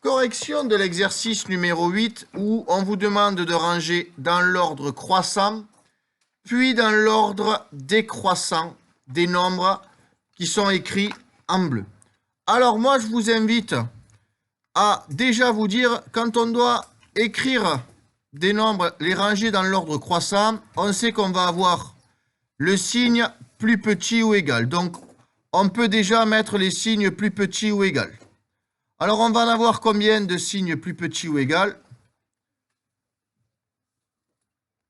Correction de l'exercice numéro 8 où on vous demande de ranger dans l'ordre croissant, puis dans l'ordre décroissant des nombres qui sont écrits en bleu. Alors moi, je vous invite à déjà vous dire, quand on doit écrire des nombres, les ranger dans l'ordre croissant, on sait qu'on va avoir le signe plus petit ou égal. Donc, on peut déjà mettre les signes plus petits ou égal. Alors, on va en avoir combien de signes plus petits ou égal?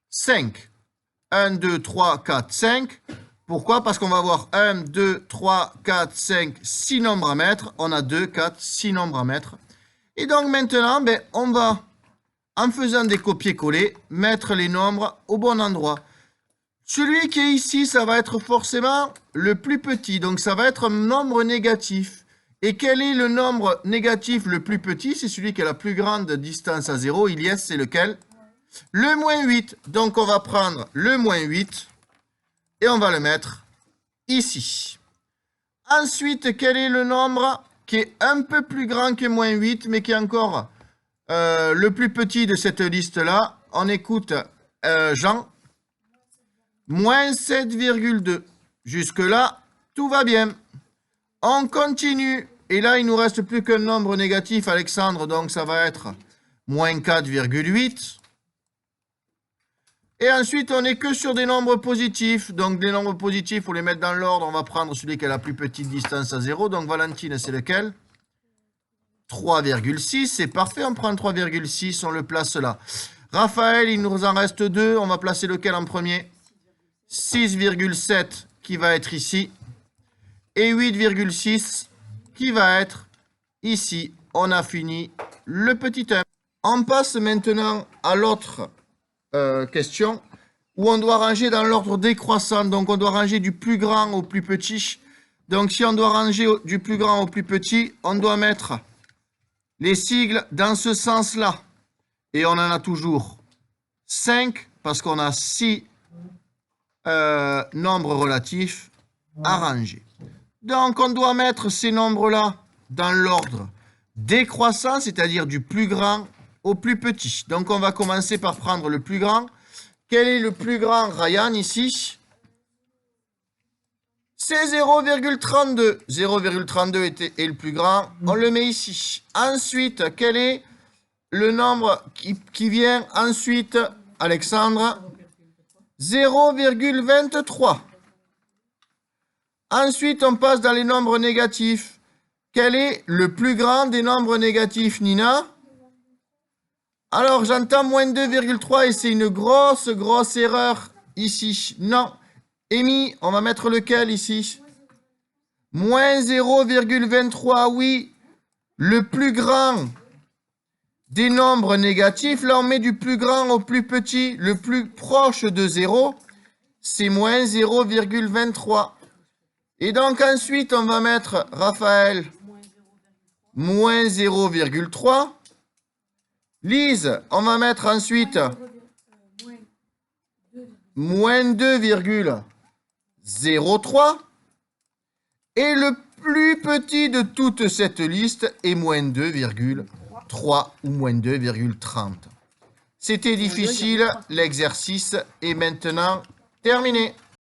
5. 1, 2, 3, 4, 5. Pourquoi? Parce qu'on va avoir 1, 2, 3, 4, 5, 6 nombres à mettre. On a 2, 4, 6 nombres à mettre. Et donc maintenant, on va, en faisant des copier-coller, mettre les nombres au bon endroit. Celui qui est ici, ça va être forcément le plus petit. Donc ça va être un nombre négatif. Et quel est le nombre négatif le plus petit? C'est celui qui a la plus grande distance à 0. Iliès, c'est lequel? Le moins 8. Donc on va prendre le moins 8 et on va le mettre ici. Ensuite, quel est le nombre qui est un peu plus grand que moins 8, mais qui est encore le plus petit de cette liste-là? On écoute Jean. Moins 7,2. Jusque-là, tout va bien. On continue. Et là, il ne nous reste plus qu'un nombre négatif, Alexandre. Donc, ça va être moins 4,8. Et ensuite, on n'est que sur des nombres positifs. Donc, des nombres positifs, il faut les mettre dans l'ordre. On va prendre celui qui a la plus petite distance à 0. Donc, Valentine, c'est lequel? 3,6. C'est parfait, on prend 3,6. On le place là. Raphaël, il nous en reste 2. On va placer lequel en premier? 6,7 qui va être ici. Et 8,6 qui va être ici. On a fini le petit 1. On passe maintenant à l'autre question où on doit ranger dans l'ordre décroissant. Donc, on doit ranger du plus grand au plus petit. Donc, si on doit ranger du plus grand au plus petit, on doit mettre les sigles dans ce sens-là. Et on en a toujours 5 parce qu'on a 6 nombres relatifs à ranger. Donc, on doit mettre ces nombres-là dans l'ordre décroissant, c'est-à-dire du plus grand au plus petit. Donc, on va commencer par prendre le plus grand. Quel est le plus grand, Ryan, ici? C'est 0,32. 0,32 est le plus grand. On le met ici. Ensuite, quel est le nombre qui vient ensuite, Alexandre? 0,23. Ensuite, on passe dans les nombres négatifs. Quel est le plus grand des nombres négatifs, Nina? Alors, j'entends moins 2,3 et c'est une grosse erreur ici. Non. Amy, on va mettre lequel ici? Moins 0,23, oui. Le plus grand des nombres négatifs. Là, on met du plus grand au plus petit. Le plus proche de 0, c'est moins 0,23. Et donc, ensuite, on va mettre, Raphaël, moins 0,3. Lise, on va mettre ensuite moins 2,03. Et le plus petit de toute cette liste est moins 2,3 ou moins 2,30. C'était difficile, l'exercice est maintenant terminé.